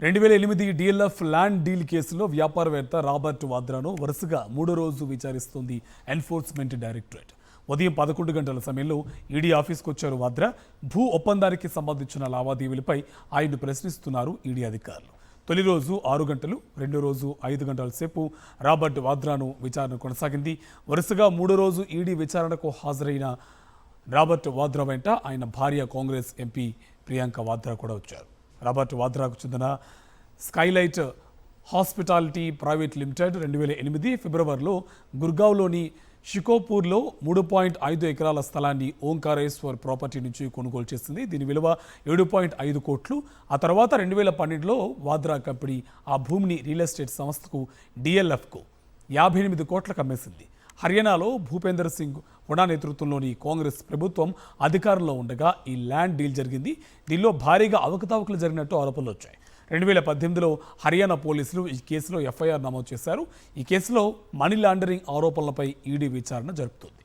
2008 DLF land deal కేసులో వ్యాపారవేత్త Robert వాద్రాను వరుసగా మూడో రోజు విచారిస్తోంది ఎన్ఫోర్స్మెంట్ డైరెక్టరేట్. ఉదయం 11 గంటల సమయంలో ఈడీ ఆఫీస్కు వచ్చారు వాద్రా. భూ ఒప్పందానికి సంబంధించిన లావాదేవీలపై ఆయన్ను ప్రశ్నిస్తున్నారు ఈడీ అధికారులు. తొలి రోజు 6 గంటలు, రెండో రోజు 5 గంటల సేపు రాబర్ట్ వాద్రాను విచారణ కొనసాగింది. వరుసగా మూడో రోజు ఈడీ విచారణకు హాజరైన రాబర్ట్ వాద్రా వెంట ఆయన భార్య కాంగ్రెస్ ఎంపీ ప్రియాంక వాద్రా కూడా వచ్చారు. రాబర్ట్ వాద్రాకు చెందిన స్కైలైట్ హాస్పిటాలిటీ ప్రైవేట్ లిమిటెడ్ 2008 ఫిబ్రవరిలో గుర్గావ్లోని షికోపూర్లో 3.5 ఎకరాల స్థలాన్ని ఓంకారేశ్వర్ ప్రాపర్టీ నుంచి కొనుగోలు చేసింది. దీని విలువ 7.5 కోట్లు. ఆ తర్వాత 2012లో వాద్రా కంపెనీ ఆ భూమిని రియల్ ఎస్టేట్ సంస్థకు DLFకు 58 కోట్లకు అమ్మేసింది. హర్యానాలో భూపేందర్ సింగ్ హుడా నేతృత్వంలోని కాంగ్రెస్ ప్రభుత్వం అధికారంలో ఉండగా ఈ ల్యాండ్ డీల్ జరిగింది. దీనిలో భారీగా అవకతవకలు జరిగినట్టు ఆరోపణలు వచ్చాయి. 2018లో హర్యానా పోలీసులు ఈ కేసులో FIR నమోదు చేశారు. ఈ కేసులో మనీ లాండరింగ్ ఆరోపణలపై ఈడీ విచారణ జరుపుతుంది.